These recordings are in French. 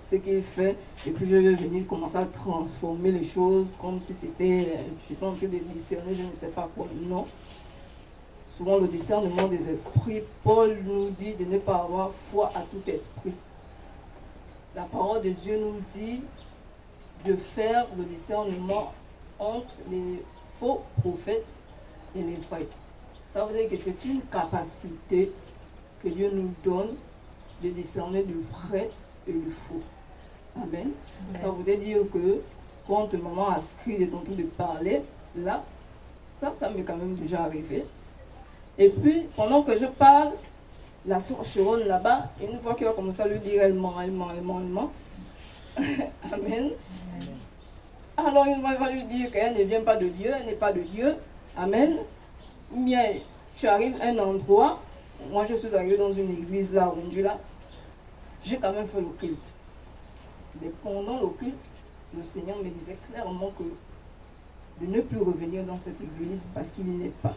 ce qu'il fait, et puis je vais venir commencer à transformer les choses comme si c'était, je suis en train de discerner, je ne sais pas quoi. Non. Souvent le discernement des esprits, Paul nous dit de ne pas avoir foi à tout esprit. La parole de Dieu nous dit de faire le discernement entre les faux prophètes et les vrais. Ça veut dire que c'est une capacité que Dieu nous donne de discerner le vrai et le faux. Amen. Ça voudrait dire que quand maman Astrid est en train de parler, là, ça m'est quand même déjà arrivé. Et puis, pendant que je parle, la soeur Sharon là-bas, une fois qu'il va commencer à lui dire elle ment. Amen. Alors, une fois, il va lui dire qu'elle ne vient pas de Dieu, elle n'est pas de Dieu. Amen. Bien, tu arrives à un endroit, moi je suis arrivé dans une église là, où là, j'ai quand même fait le culte. Mais pendant le culte, le Seigneur me disait clairement que de ne plus revenir dans cette église parce qu'il n'est pas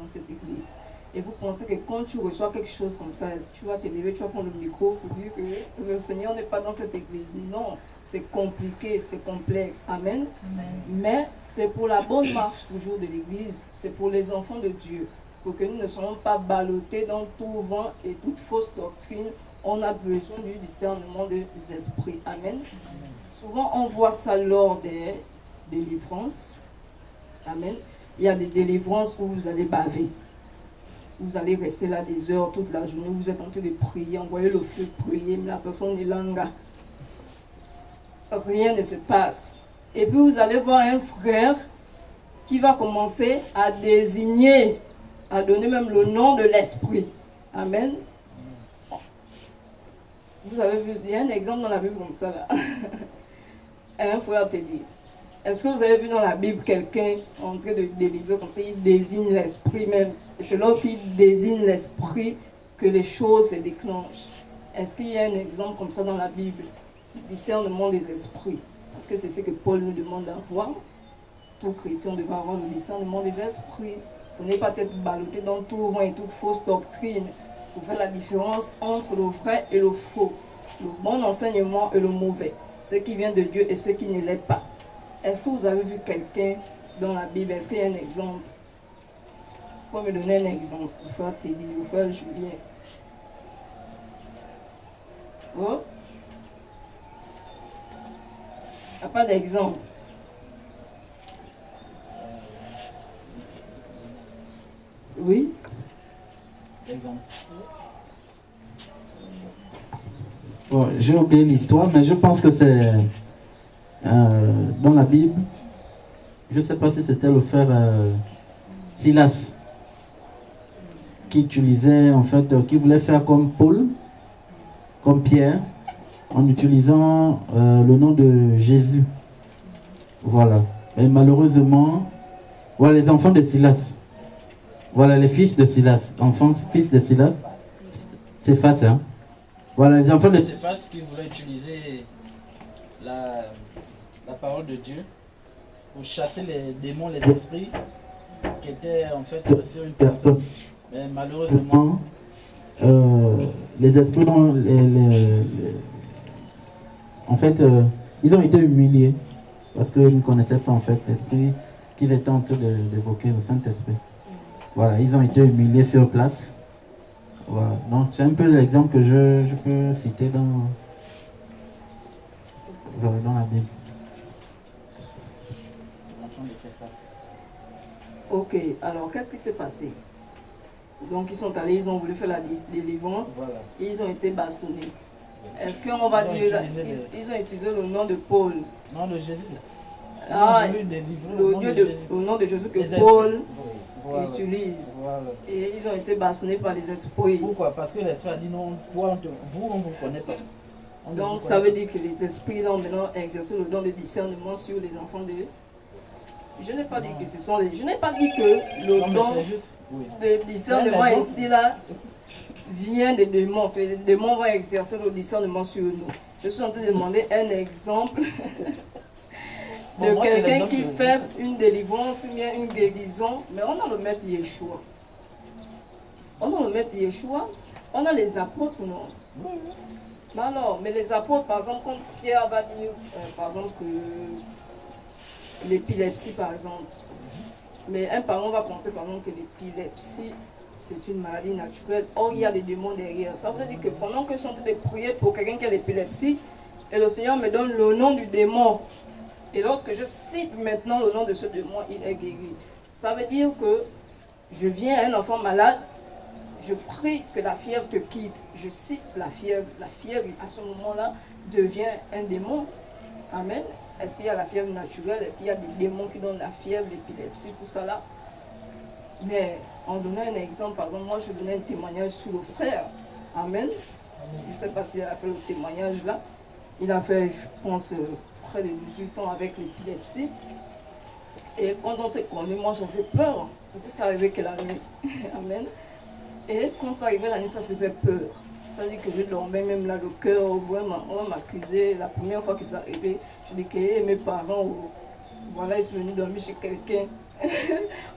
dans cette église. Et vous pensez que quand tu reçois quelque chose comme ça, tu vas te lever, tu vas prendre le micro pour dire que le Seigneur n'est pas dans cette église. Non, c'est compliqué, c'est complexe. Amen. Amen. Mais c'est pour la bonne marche toujours de l'église, c'est pour les enfants de Dieu, pour que nous ne soyons pas ballottés dans tout vent et toute fausse doctrine. On a besoin du discernement des esprits. Amen. Souvent, on voit ça lors des délivrances. Amen. Il y a des délivrances où vous allez baver. Vous allez rester là des heures, toute la journée. Vous êtes en train de prier, envoyer le feu, prier, mais la personne est langa. Rien ne se passe. Et puis vous allez voir un frère qui va commencer à désigner, à donner même le nom de l'esprit. Amen. Vous avez vu, il y a un exemple dans la Bible comme ça là. Un frère te dit, est-ce que vous avez vu dans la Bible quelqu'un en train de délivrer comme ça, il désigne l'esprit même. Et c'est lorsqu'il désigne l'esprit que les choses se déclenchent. Est-ce qu'il y a un exemple comme ça dans la Bible? Discernement des esprits. Parce que c'est ce que Paul nous demande d'avoir. Tout chrétien devrait avoir le discernement des esprits. Pour ne pas être ballotté dans tout vent et toute fausse doctrine. Pour faire la différence entre le vrai et le faux. Le bon enseignement et le mauvais. Ce qui vient de Dieu et ce qui ne l'est pas. Est-ce que vous avez vu quelqu'un dans la Bible? Est-ce qu'il y a un exemple? Vous pouvez me donner un exemple. Le frère Teddy, le frère Julien. Oh? Il n'y a pas d'exemple. Oui? Exemple. Bon, j'ai oublié l'histoire, mais je pense que c'est dans la Bible. Je ne sais pas si c'était le frère Silas qui utilisait, en fait, qui voulait faire comme Paul, comme Pierre, en utilisant le nom de Jésus. Voilà. Et malheureusement, voilà les enfants de Silas. Voilà les fils de Silas. Fils de Silas. C'est face, hein. Voilà les enfants de Céphas qui voulaient utiliser la parole de Dieu pour chasser les démons, les esprits qui étaient en fait sur une personne. Mais malheureusement, les esprits, en fait, ils ont été humiliés parce qu'ils ne connaissaient pas en fait l'esprit qu'ils étaient en train d'évoquer, le Saint-Esprit. Voilà, ils ont été humiliés sur place. Voilà. Donc c'est un peu l'exemple que je peux citer dans la Bible. Ok, alors qu'est-ce qui s'est passé? Donc ils sont allés, ils ont voulu faire la délivrance, voilà. Et ils ont été bastonnés. Est-ce qu'on va dire, ils ont utilisé le nom de Paul? Non, de Jésus. Ah, le nom de Jésus que Paul utilise. Voilà. Et ils ont été bastonnés par les esprits. Pourquoi? Parce que l'esprit a dit non, vous, on ne vous connaît pas. Donc ça veut dire que les esprits ont maintenant exercé le don de discernement sur les enfants de... Je n'ai pas dit que ce sont les... Je n'ai pas dit que le don de discernement ici là vient des démons. Que les démons vont exercer le discernement sur nous. Je suis en train de demander un exemple de quelqu'un qui fait une délivrance ou bien une guérison, mais on a le maître Yeshua. On a le maître Yeshua, on a les apôtres, non? Mais les apôtres, par exemple, quand Pierre va dire, par exemple, que l'épilepsie, par exemple, mais un parent va penser, par exemple, que l'épilepsie, c'est une maladie naturelle. Or, il y a des démons derrière. Ça veut dire que pendant que je suis en train de prier pour quelqu'un qui a l'épilepsie, et le Seigneur me donne le nom du démon. Et lorsque je cite maintenant le nom de ce démon, il est guéri. Ça veut dire que je viens à un enfant malade, je prie que la fièvre te quitte. Je cite la fièvre à ce moment-là devient un démon. Amen. Est-ce qu'il y a la fièvre naturelle? Est-ce qu'il y a des démons qui donnent la fièvre, l'épilepsie, tout ça là? Mais en donnant un exemple, par exemple, moi je donnais un témoignage sur le frère. Amen. Je ne sais pas s'il a fait le témoignage là. Il a fait, je pense, près de 18 ans avec l'épilepsie. Et quand on s'est connus, moi j'avais peur. Parce que ça arrivait que la nuit. Amen. Et quand ça arrivait la nuit, ça faisait peur. Ça dit que je dormais même là, le cœur, on va m'accuser. La première fois que ça arrivait, je dis que mes parents, voilà, ils sont venus dormir chez quelqu'un.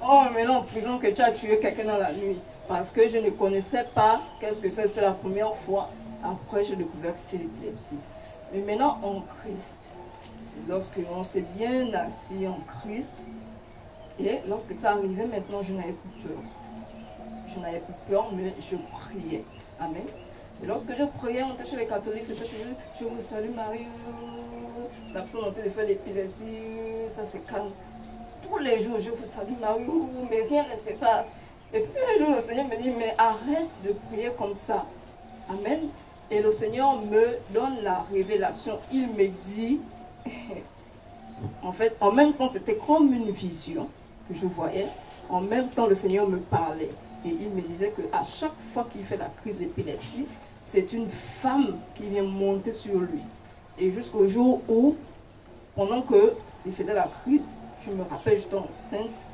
Oh, maintenant en prison que tu as tué quelqu'un dans la nuit. Parce que je ne connaissais pas qu'est-ce que c'est. C'était la première fois. Après, j'ai découvert que c'était l'épilepsie. Mais maintenant, en Christ, lorsque on s'est bien assis en Christ, et lorsque ça arrivait, maintenant, je n'avais plus peur. Je n'avais plus peur, mais je priais. Amen. Et lorsque je priais, on était chez les catholiques, c'était toujours je vous salue Marie. La personne en train de faire l'épilepsie, ça se calme. Tous les jours, je vous salue Marie, mais rien ne se passe. Et puis un jour, le Seigneur me dit, mais arrête de prier comme ça. Amen. Et le Seigneur me donne la révélation. Il me dit, en fait, en même temps, c'était comme une vision que je voyais. En même temps, le Seigneur me parlait. Et il me disait qu'à chaque fois qu'il fait la crise d'épilepsie, c'est une femme qui vient monter sur lui. Et jusqu'au jour où, pendant qu'il faisait la crise, je me rappelle, j'étais enceinte.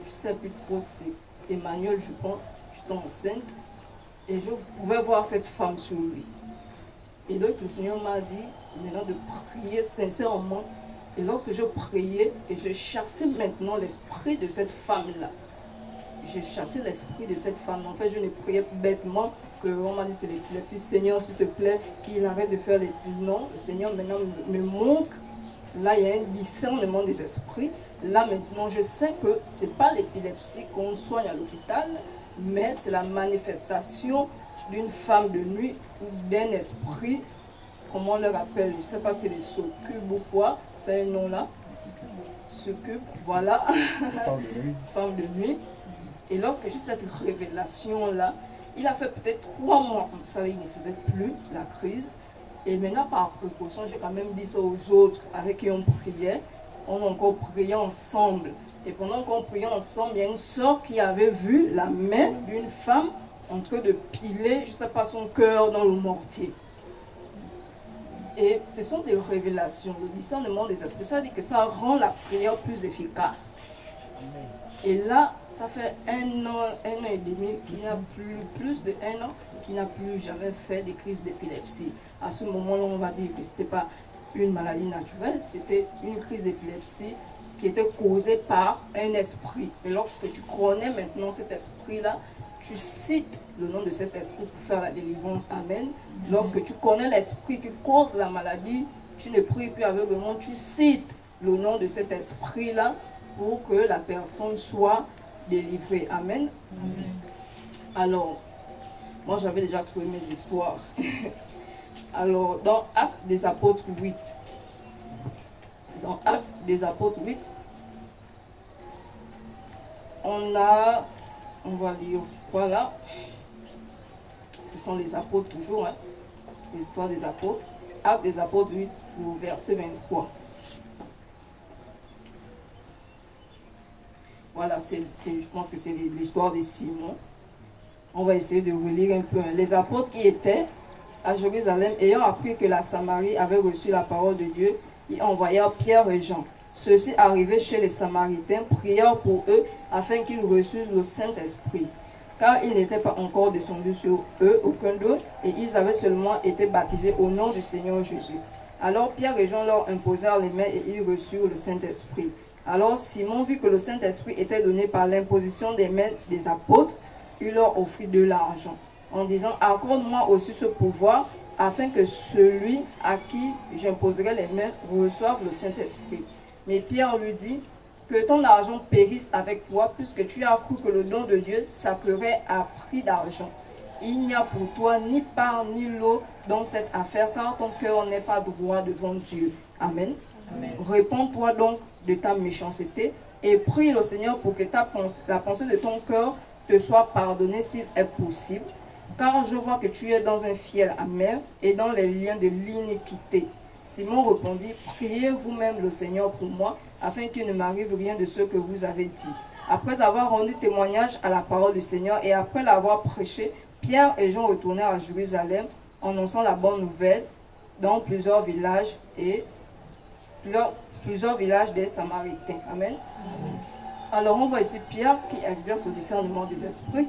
Je ne sais plus trop, c'est Emmanuel, je pense. J'étais enceinte. Et je pouvais voir cette femme sur lui. Et donc le Seigneur m'a dit maintenant de prier sincèrement. Et lorsque je priais, et je chassais maintenant l'esprit de cette femme-là. J'ai chassé l'esprit de cette femme. En fait, je ne priais bêtement qu'on m'a dit c'est l'épilepsie. Seigneur, s'il te plaît, qu'il arrête de faire les... Non, le Seigneur maintenant me montre. Là, il y a un discernement des esprits. Là, maintenant, je sais que ce n'est pas l'épilepsie qu'on soigne à l'hôpital, mais c'est la manifestation d'une femme de nuit ou d'un esprit, comment on le rappelle, je ne sais pas si c'est les succubes ou quoi, c'est un nom-là. Succube, voilà. Femme de nuit. Et lorsque j'ai cette révélation-là, il a fait peut-être 3 mois comme ça, il ne faisait plus la crise. Et maintenant, par précaution, j'ai quand même dit ça aux autres avec qui on priait. On a encore prié ensemble. Et pendant qu'on priait ensemble, il y a une sœur qui avait vu la main d'une femme en train de piler, je ne sais pas, son cœur dans le mortier. Et ce sont des révélations, le discernement des esprits. Ça dit que ça rend la prière plus efficace. Et là, ça fait 1 an et demi qu'il n'y a plus de 1 an qu'il n'a plus jamais fait des crises d'épilepsie. À ce moment-là, on va dire que ce n'était pas une maladie naturelle, c'était une crise d'épilepsie qui était causée par un esprit. Et lorsque tu connais maintenant cet esprit-là, tu cites le nom de cet esprit pour faire la délivrance. Amen. Lorsque tu connais l'esprit qui cause la maladie, tu ne pries plus aveuglément, tu cites le nom de cet esprit-là pour que la personne soit délivrée. Amen. Amen. Alors, moi j'avais déjà trouvé mes histoires. Alors, dans Actes des Apôtres 8, on va lire, voilà, ce sont les apôtres toujours, hein, les histoires des apôtres. Actes des Apôtres 8, au verset 23. Voilà, je pense que c'est l'histoire de Simon. On va essayer de relire un peu. Les apôtres qui étaient à Jérusalem, ayant appris que la Samarie avait reçu la parole de Dieu, ils envoyèrent Pierre et Jean. Ceux-ci, arrivés chez les Samaritains, prièrent pour eux afin qu'ils reçussent le Saint-Esprit. Car il n'était pas encore descendu sur eux, aucun d'eux, et ils avaient seulement été baptisés au nom du Seigneur Jésus. Alors Pierre et Jean leur imposèrent les mains et ils reçurent le Saint-Esprit. Alors Simon vit que le Saint-Esprit était donné par l'imposition des mains des apôtres, il leur offrit de l'argent, en disant « Accorde-moi aussi ce pouvoir afin que celui à qui j'imposerai les mains reçoive le Saint-Esprit. Mais Pierre lui dit, que ton argent périsse avec toi, puisque tu as cru que le don de Dieu sacrerait à prix d'argent. Il n'y a pour toi ni part ni lot dans cette affaire, car ton cœur n'est pas droit devant Dieu. Amen. Amen. Réponds-toi donc de ta méchanceté et prie le Seigneur pour que la pensée de ton cœur te soit pardonnée s'il est possible. Car je vois que tu es dans un fiel amer et dans les liens de l'iniquité. Simon répondit, priez vous-même le Seigneur pour moi, afin qu'il ne m'arrive rien de ce que vous avez dit. Après avoir rendu témoignage à la parole du Seigneur et après l'avoir prêché, Pierre et Jean retournèrent à Jérusalem, annonçant la bonne nouvelle dans plusieurs villages et plusieurs villages des Samaritains. Amen. Alors on voit ici Pierre qui exerce le discernement des esprits.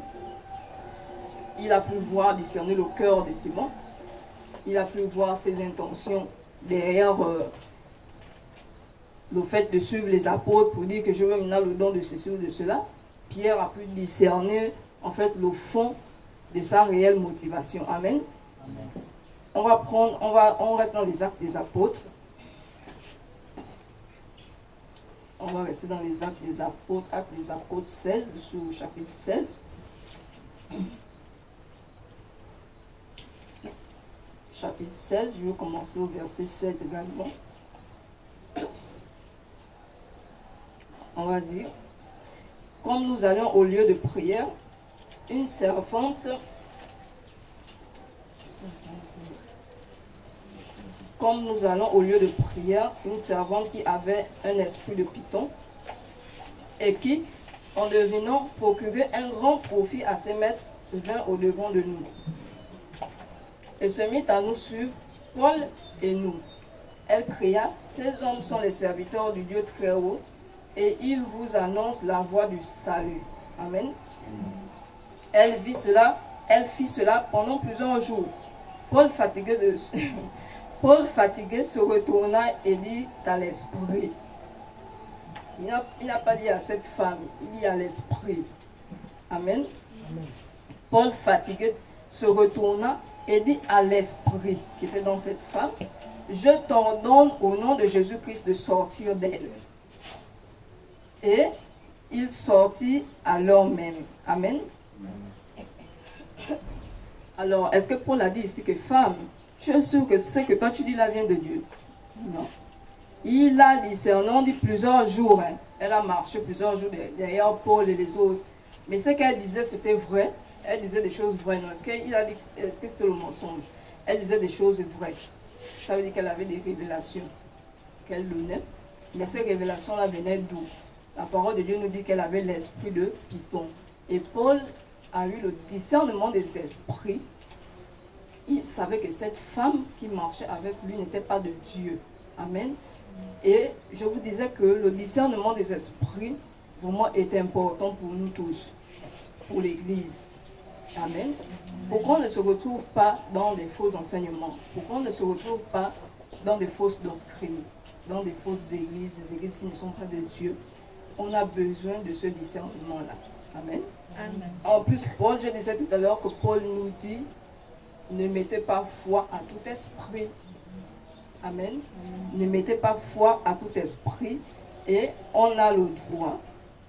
Il a pu voir discerner le cœur de Simon. Il a pu voir ses intentions derrière le fait de suivre les apôtres pour dire que je veux maintenant le don de ceci ou de cela. Pierre a pu discerner en fait le fond de sa réelle motivation. Amen. Amen. On reste dans les actes des apôtres. On va rester dans les actes des apôtres 16, sous le chapitre 16. Chapitre 16, je vais commencer au verset 16 également. On va dire, comme nous allons au lieu de prière, une servante, qui avait un esprit de python et qui, en devinant procurer un grand profit à ses maîtres, vint au devant de nous et se mit à nous suivre, Paul et nous. Elle cria, ces hommes sont les serviteurs du Dieu très haut et ils vous annoncent la voie du salut. Amen. Elle fit cela pendant plusieurs jours. Paul, fatigué, se retourna et dit à l'esprit. Il n'a pas dit à cette femme, il dit à l'esprit. Amen. Amen. Paul, fatigué, se retourna et dit à l'esprit qui était dans cette femme, je t'ordonne au nom de Jésus-Christ de sortir d'elle. Et il sortit à l'heure même. Amen. Alors, est-ce que Paul a dit ici que femme, je suis sûr que ce que toi tu dis là vient de Dieu? Non. Il a discerné plusieurs jours. Hein. Elle a marché plusieurs jours derrière Paul et les autres. Mais ce qu'elle disait, c'était vrai. Elle disait des choses vraies. Non. Est-ce que c'était le mensonge? Elle disait des choses vraies. Ça veut dire qu'elle avait des révélations qu'elle donnait. Mais ces révélations-là venaient d'où? La parole de Dieu nous dit qu'elle avait l'esprit de Python. Et Paul a eu le discernement des esprits. Il savait que cette femme qui marchait avec lui n'était pas de Dieu. Amen. Et je vous disais que le discernement des esprits, vraiment, est important pour nous tous, pour l'Église. Amen. Pourquoi on ne se retrouve pas dans des faux enseignements? Pourquoi on ne se retrouve pas dans des fausses doctrines, dans des fausses églises, des églises qui ne sont pas de Dieu? On a besoin de ce discernement-là. Amen. Amen. En plus, Paul, je disais tout à l'heure que Paul nous dit, ne mettez pas foi à tout esprit. Amen. Ne mettez pas foi à tout esprit. Et on a le droit,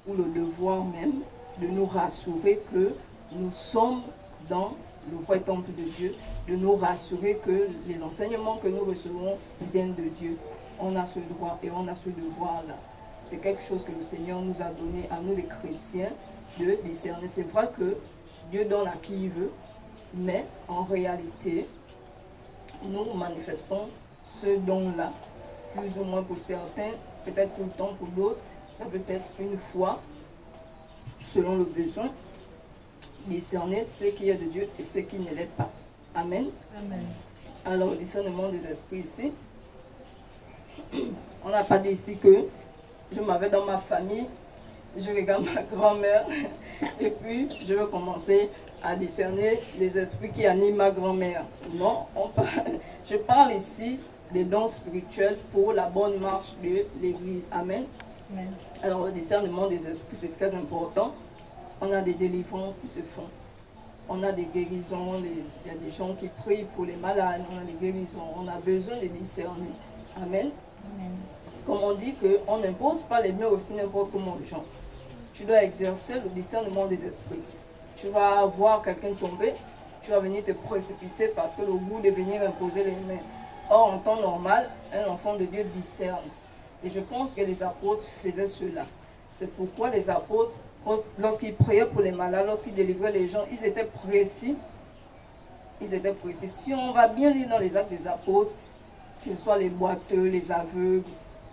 ou le devoir même, de nous rassurer que nous sommes dans le vrai temple de Dieu, de nous rassurer que les enseignements que nous recevons viennent de Dieu. On a ce droit et on a ce devoir-là. C'est quelque chose que le Seigneur nous a donné à nous les chrétiens de discerner. C'est vrai que Dieu donne à qui il veut, mais en réalité, nous manifestons ce don-là, plus ou moins pour certains, peut-être tout le temps pour d'autres, ça peut être une fois, selon le besoin, discerner ce qui est de Dieu et ce qui ne l'est pas. Amen. Amen. Alors, le discernement des esprits ici, on n'a pas dit ici que je m'avais dans ma famille, je regarde ma grand-mère et puis je vais commencer à discerner les esprits qui animent ma grand-mère. Non, je parle ici des dons spirituels pour la bonne marche de l'Église. Amen. Amen. Alors, le discernement des esprits, c'est très important. On a des délivrances qui se font. On a des guérisons, il y a des gens qui prient pour les malades, on a des guérisons, on a besoin de discerner. Amen. Amen. Comme on dit qu'on n'impose pas les mains aussi n'importe comment aux gens. Tu dois exercer le discernement des esprits. Tu vas voir quelqu'un tomber, tu vas venir te précipiter parce que le goût de venir imposer les mains. Or, en temps normal, un enfant de Dieu discerne. Et je pense que les apôtres faisaient cela. C'est pourquoi les apôtres, lorsqu'ils priaient pour les malades, lorsqu'ils délivraient les gens, ils étaient précis. Ils étaient précis. Si on va bien lire dans les actes des apôtres, que ce soit les boiteux, les aveugles,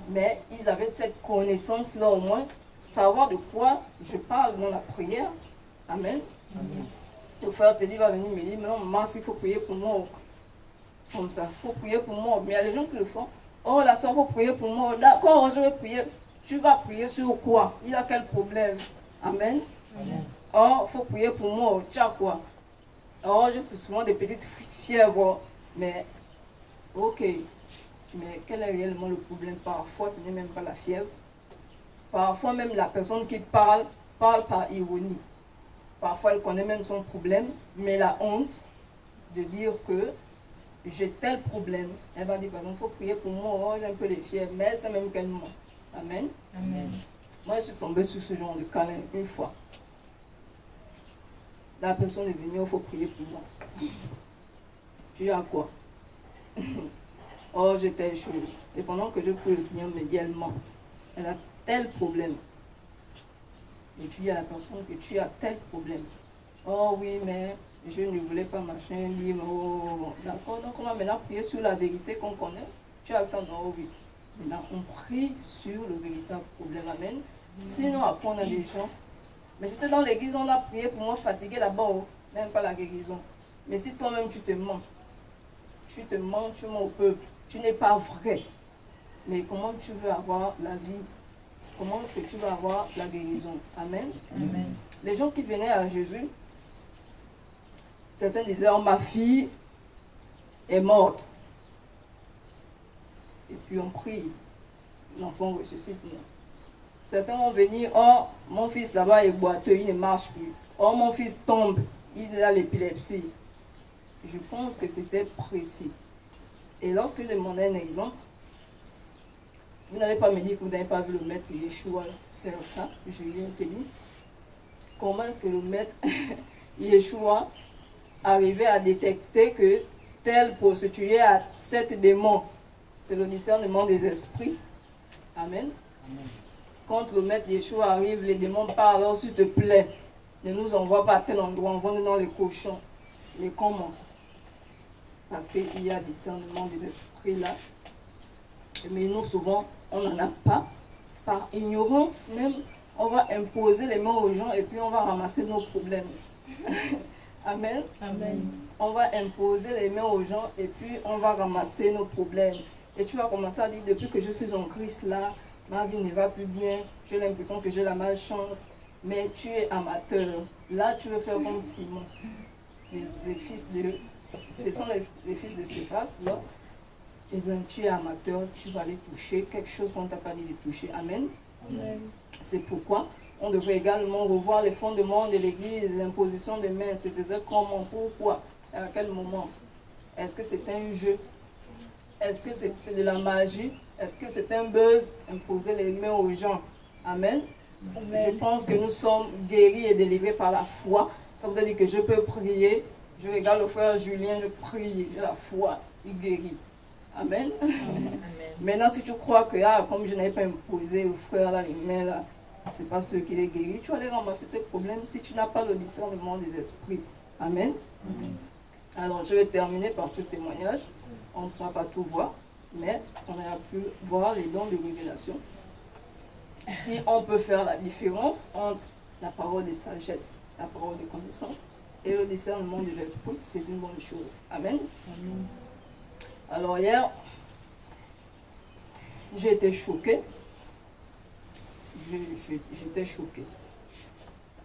mais ils avaient cette connaissance-là au moins, savoir de quoi je parle dans la prière. Amen. Amen. Le frère Teddy va venir me dire, mais non, maman, il faut prier pour moi. Comme ça, il faut prier pour moi. Mais il y a des gens qui le font. Oh, la soeur, il faut prier pour moi. D'accord, je vais prier. Tu vas prier sur quoi? Il a quel problème? Amen. Amen. Oh, il faut prier pour moi. Tu as quoi? Oh, je suis souvent des petites fièvres. Mais, ok. Mais quel est réellement le problème? Parfois, ce n'est même pas la fièvre. Parfois, même la personne qui parle par ironie. Parfois, elle connaît même son problème, mais la honte de dire que j'ai tel problème. Elle va dire, par exemple, il faut prier pour moi, oh, j'ai un peu les fièvres, mais c'est même qu'elle ment. Amen. Amen. Moi, je suis tombée sur ce genre de câlin une fois. La personne est venue, il faut prier pour moi. Tu as quoi? Oh, j'ai telle chose. Et pendant que je prie, le Seigneur me dit, elle ment. Elle a tel problème. Et tu dis à la personne que tu as tel problème. Oh oui, mais je ne voulais pas machin, dire, oh, d'accord, donc on va maintenant prier sur la vérité qu'on connaît. Tu as ça, non, oui. Maintenant, on prie sur le véritable problème. Amen. Sinon, après, on a des gens. Mais j'étais dans l'église, on a prié pour moi fatigué là-bas, oh, même pas la guérison. Mais si toi-même tu te mens, tu mens au peuple, tu n'es pas vrai. Mais comment tu veux avoir la vie? Comment est-ce que tu vas avoir la guérison? Amen. Amen. Les gens qui venaient à Jésus, certains disaient, oh, ma fille est morte. Et puis on prie, l'enfant ressuscite. Certains vont venir, oh, mon fils là-bas est boiteux, il ne marche plus. Oh, mon fils tombe, il a l'épilepsie. Je pense que c'était précis. Et lorsque je demandais un exemple, vous n'allez pas me dire que vous n'avez pas vu le maître Yeshua faire ça. Je lui ai dit, comment est-ce que le maître Yeshua arrivait à détecter que tel prostituée a 7 démons? C'est le discernement des esprits. Amen. Amen. Quand le maître Yeshua arrive, les démons parlent, alors s'il te plaît, ne nous envoie pas à tel endroit, on va dans les cochons. Mais comment? Parce qu'il y a discernement des esprits là. Mais nous, souvent, on n'en a pas. Par ignorance même, on va imposer les mains aux gens et puis on va ramasser nos problèmes. Amen. Amen. On va imposer les mains aux gens et puis on va ramasser nos problèmes. Et tu vas commencer à dire, depuis que je suis en Christ là, ma vie ne va plus bien, j'ai l'impression que j'ai la malchance, mais tu es amateur. Là, tu veux faire comme Simon. Les fils de... Ce sont les fils de Céphas, là. Et bien, tu es amateur, tu vas aller toucher quelque chose qu'on ne t'a pas dit de toucher. Amen. Amen. C'est pourquoi on devrait également revoir les fondements de l'Église, l'imposition des mains. Se faisait comment? Pourquoi? À quel moment? Est-ce que c'est un jeu? Est-ce que c'est de la magie? Est-ce que c'est un buzz? Imposer les mains aux gens. Amen. Amen. Je pense que nous sommes guéris et délivrés par la foi. Ça veut dire que je peux prier. Je regarde le frère Julien, je prie, j'ai la foi, il guérit. Amen. Amen. Maintenant, si tu crois que, ah, comme je n'avais pas imposé au frère là, les mains là, c'est pas ce qui les guérit, tu vas aller ramasser tes problèmes si tu n'as pas le discernement des esprits. Amen. Amen. Alors, je vais terminer par ce témoignage. On ne pourra pas tout voir, mais on a pu voir les dons de révélation. Si on peut faire la différence entre la parole de sagesse, la parole de connaissance et le discernement des esprits, c'est une bonne chose. Amen. Amen. Alors hier, j'ai été choquée. J'étais choquée.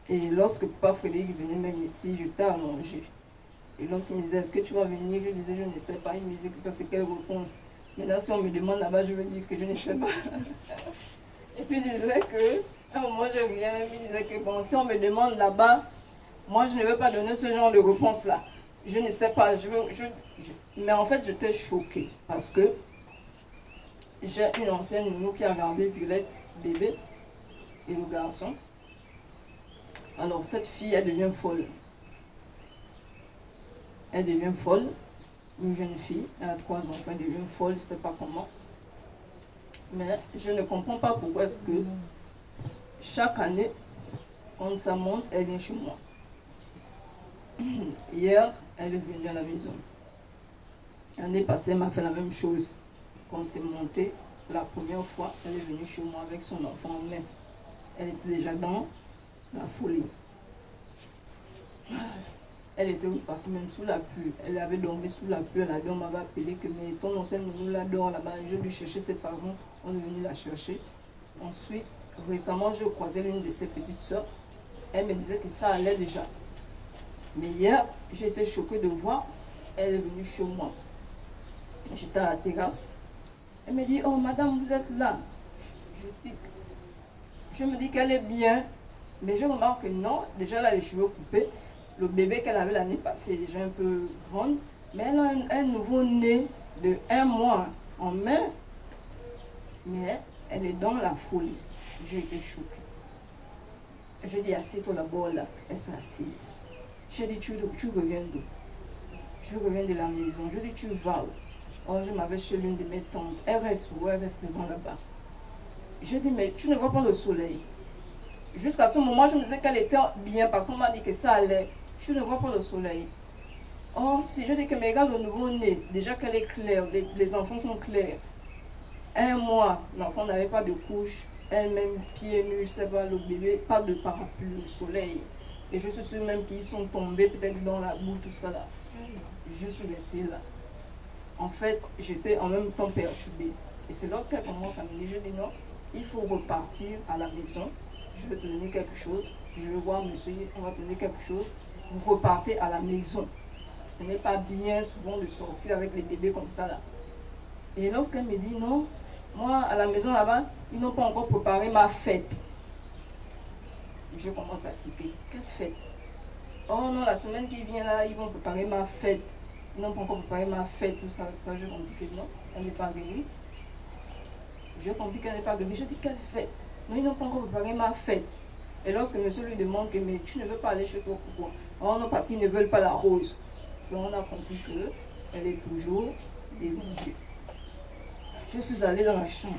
Et lorsque Papa Frédéric venait même ici, j'étais allongée. Et lorsqu'il me disait, est-ce que tu vas venir? Je disais, je ne sais pas. Il me disait que ça, c'est quelle réponse? Maintenant, si on me demande là-bas, je vais dire que je ne sais pas. Et puis il disait que, à un moment, je riais, même il disait que, bon, si on me demande là-bas, Moi, je ne veux pas donner ce genre de réponse-là. Je ne sais pas. Mais en fait, j'étais choquée parce que j'ai une ancienne nounou qui a gardé Violette, bébé, et le garçon. Alors, cette fille, elle devient folle. Elle devient folle. Une jeune fille, elle a 3 enfants, elle devient folle, je ne sais pas comment. Mais je ne comprends pas pourquoi est-ce que chaque année, quand ça monte, elle vient chez moi. Hier, elle est venue à la maison. L'année passée, elle m'a fait la même chose. Quand c'est monté, la première fois, elle est venue chez moi avec son enfant en main. Elle était déjà dans la folie. Elle était repartie même sous la pluie. Elle avait dormi sous la pluie. Elle a dit, on m'avait appelé que mais ton ancienne nounou là dort là-bas. Je lui cherchais ses parents. On est venu la chercher. Ensuite, récemment, j'ai croisé l'une de ses petites soeurs. Elle me disait que ça allait déjà. Mais hier, j'ai été choquée de voir. Elle est venue chez moi. J'étais à la terrasse. Elle me dit, oh madame, vous êtes là. Je me dis qu'elle est bien. Mais je remarque que non. Déjà, elle a les cheveux coupés. Le bébé qu'elle avait l'année passée est déjà un peu grande. Mais elle a un nouveau-né de 1 mois en main. Mais elle est dans la folie. J'ai été choquée. Je dis, assieds-toi d'abord là. Elle s'est assise. J'ai dit, tu reviens d'où? Je reviens de la maison. Je dis, tu vas où? Oh, je m'avais chez l'une de mes tantes. Elle reste où? Elle reste devant là-bas. Je dis, mais tu ne vois pas le soleil? Jusqu'à ce moment, je me disais qu'elle était bien parce qu'on m'a dit que ça allait. Tu ne vois pas le soleil. Oh, si je dis que mais regarde le nouveau-né, déjà qu'elle est claire, les enfants sont clairs. 1 mois, l'enfant n'avait pas de couche, elle-même pieds nus, je sais pas, le bébé, pas de parapluie, le soleil. Et je suis sûre même qu'ils sont tombés peut-être dans la boue, tout ça là. Je suis restée là. En fait, j'étais en même temps perturbée. Et c'est lorsqu'elle commence à me dire, je dis non, il faut repartir à la maison. Je vais te donner quelque chose. Je vais voir monsieur, on va te donner quelque chose. Vous repartez à la maison. Ce n'est pas bien souvent de sortir avec les bébés comme ça là. Et lorsqu'elle me dit non, moi à la maison là-bas, ils n'ont pas encore préparé ma fête. Je commence à tiquer. Quelle fête? Oh non, la semaine qui vient là, ils vont préparer ma fête. Ils n'ont pas encore préparé ma fête, tout ça. Je compris que non, elle n'est pas guérie. Je compris qu'elle n'est pas guérie. Je dis quelle fête? Non, ils n'ont pas encore préparé ma fête. Et lorsque monsieur lui demande que mais tu ne veux pas aller chez toi, pourquoi? Oh non, parce qu'ils ne veulent pas la rose. C'est on a compris qu'elle est toujours devant Dieu. Je suis allée dans la chambre.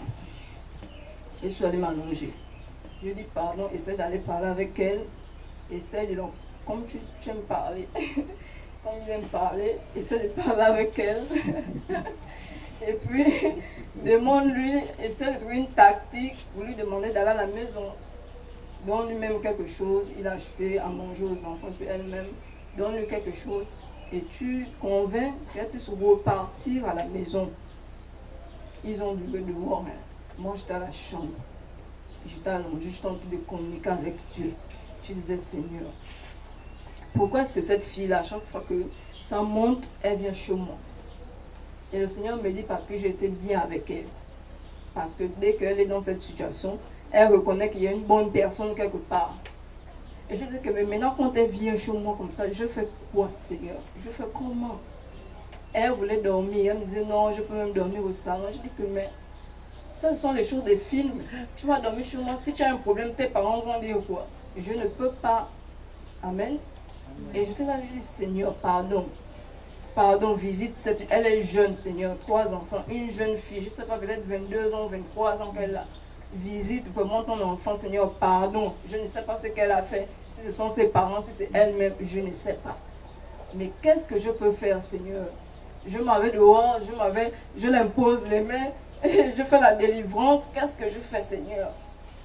Je suis allée m'allonger. Je dis pardon, essaie d'aller parler avec elle. Essaie de leur... Comme tu aimes parler, comme ils aiment parler, essaie de parler avec elle. Et puis, demande-lui, essaie de trouver une tactique pour lui demander d'aller à la maison. Donne lui-même quelque chose, il a acheté à manger aux enfants, puis elle-même, donne-lui quelque chose. Et tu convaincs qu'elle puisse repartir à la maison. Ils ont dû dehors. Moi, j'étais à la chambre. J'étais allongée, j'étais en train de communiquer avec Dieu. Je disais, Seigneur, pourquoi est-ce que cette fille-là, à chaque fois que ça monte, elle vient chez moi? Et le Seigneur me dit, parce que j'ai été bien avec elle. Parce que dès qu'elle est dans cette situation, elle reconnaît qu'il y a une bonne personne quelque part. Et je dis que mais maintenant, quand elle vient chez moi comme ça, je fais quoi, Seigneur? Je fais comment? Elle voulait dormir. Elle me disait, non, je peux même dormir au salon. Je dis que mais ce sont les choses des films. Tu vas dormir chez moi. Si tu as un problème, tes parents vont dire quoi? Je ne peux pas. Amen. Et j'étais là, je dis, Seigneur, pardon. Pardon, visite cette... Elle est jeune, Seigneur. 3 enfants, une jeune fille. Je ne sais pas, peut-être 22 ans, 23 ans qu'elle a. Visite vraiment ton enfant, Seigneur, pardon. Je ne sais pas ce qu'elle a fait. Si ce sont ses parents, si c'est elle-même, je ne sais pas. Mais qu'est-ce que je peux faire, Seigneur? Je m'avais dehors, je l'impose les mains, je fais la délivrance. Qu'est-ce que je fais, Seigneur?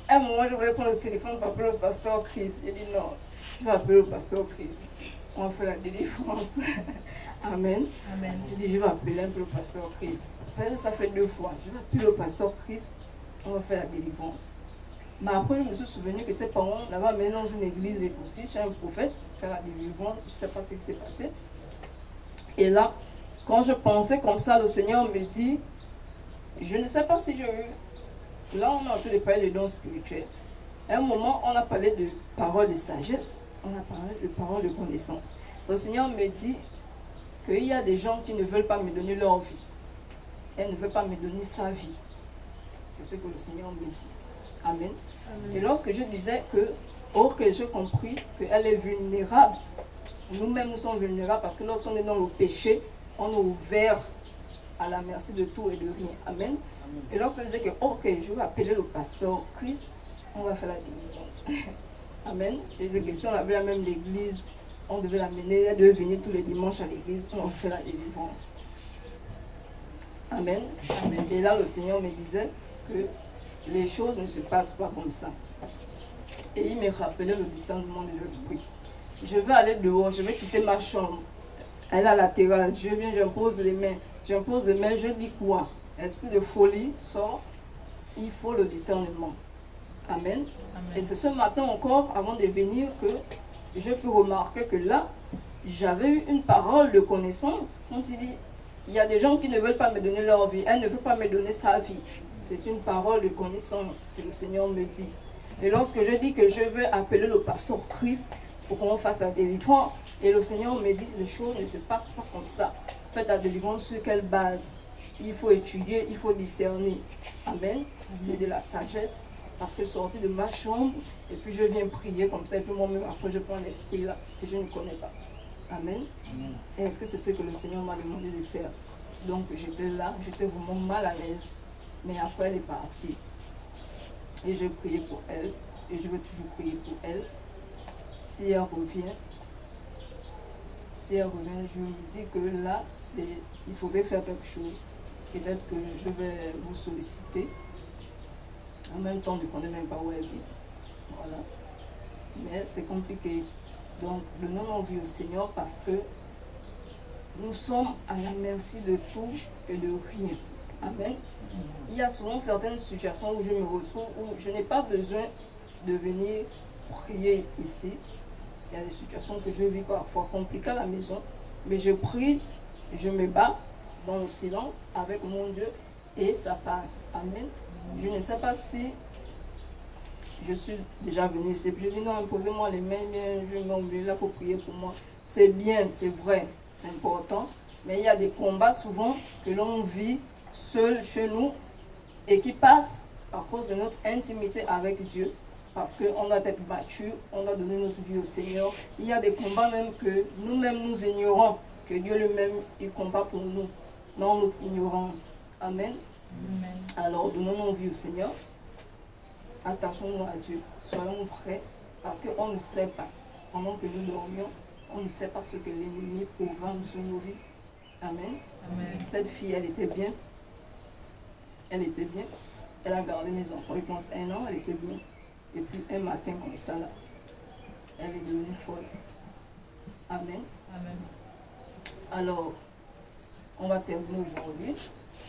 À un moment, je voulais prendre le téléphone pour appeler le pasteur Chris. J'ai dit non, je vais appeler le pasteur Chris. On fait la délivrance. Amen. Amen. J'ai dit, je vais appeler un peu le pasteur Chris. Ça fait 2 fois. Je vais appeler le pasteur Chris. On va faire la délivrance. Mais après, je me suis souvenu que ses parents, là-bas, mais dans une église aussi, chez un prophète, faire la délivrance. Je ne sais pas ce qui s'est passé. Et là, quand je pensais comme ça, le Seigneur me dit, je ne sais pas si j'ai eu. Là, on a en train de parler de dons spirituels. À un moment, on a parlé de paroles de sagesse. on a parlé de parole de connaissance. Le Seigneur me dit qu'il y a des gens qui ne veulent pas me donner leur vie. Elle ne veut pas me donner sa vie. C'est ce que le Seigneur me dit. Amen. Amen. Et lorsque je disais que, or que j'ai compris qu'elle est vulnérable, nous-mêmes nous sommes vulnérables parce que lorsqu'on est dans le péché, on est ouvert à la merci de tout et de rien. Amen. Amen. Et lorsque je disais que, or que je vais appeler le pasteur Christ, on va faire la délivrance. Amen. Et que si on avait la même l'église, on devait l'amener, elle devait venir tous les dimanches à l'église, on fait la délivrance. Amen. Amen. Et là, le Seigneur me disait que les choses ne se passent pas comme ça. Et il me rappelait le discernement des esprits. Je vais aller dehors, je vais quitter ma chambre. Elle est à la terrasse, je viens, j'impose les mains. J'impose les mains, je dis quoi? Esprit de folie sort, il faut le discernement. Amen. Amen. Et c'est ce matin encore, avant de venir, que je peux remarquer que là, j'avais eu une parole de connaissance. Quand il dit, il y a des gens qui ne veulent pas me donner leur vie, elle ne veut pas me donner sa vie. C'est une parole de connaissance que le Seigneur me dit. Et lorsque je dis que je vais appeler le pasteur Christ pour qu'on fasse la délivrance, et le Seigneur me dit, les choses ne se passent pas comme ça. Faites la délivrance sur quelle base? Il faut étudier, il faut discerner. Amen. C'est de la sagesse. Parce que sortir de ma chambre, et puis je viens prier comme ça, et puis moi-même, après je prends l'esprit là, que je ne connais pas. Amen. Amen. Et est-ce que c'est ce que le Seigneur m'a demandé de faire? Donc j'étais là, j'étais vraiment mal à l'aise. Mais après elle est partie. Et j'ai prié pour elle, et je vais toujours prier pour elle. Si elle revient, je me dis que là, il faudrait faire quelque chose. Peut-être que je vais vous solliciter. En même temps, je ne connais même pas où elle vit. Voilà. Mais c'est compliqué. Donc, donnons vie au Seigneur parce que nous sommes à la merci de tout et de rien. Amen. Il y a souvent certaines situations où je me retrouve, où je n'ai pas besoin de venir prier ici. Il y a des situations que je vis parfois compliquées à la maison, mais je prie, je me bats dans le silence avec mon Dieu et ça passe. Amen. Je ne sais pas si je suis déjà venue ici. Je dis non, imposez-moi les mains, bien, je m'en vais là, il faut prier pour moi. C'est bien, c'est vrai, c'est important. Mais il y a des combats souvent que l'on vit seul chez nous et qui passent à cause de notre intimité avec Dieu. Parce qu'on doit être battu, on doit donner notre vie au Seigneur. Il y a des combats même que nous-mêmes nous ignorons, que Dieu lui-même il combat pour nous, dans notre ignorance. Amen. Amen. Alors donnons nos vies au Seigneur, attachons-nous à Dieu, soyons vrais, parce qu'on ne sait pas, pendant que nous dormions, on ne sait pas ce que l'ennemi programme sur nos vies. Amen. Amen. Cette fille, elle était bien, elle a gardé mes enfants, je pense 1 an, elle était bien. Et puis un matin comme ça, là, elle est devenue folle. Amen. Amen. Alors, on va terminer aujourd'hui.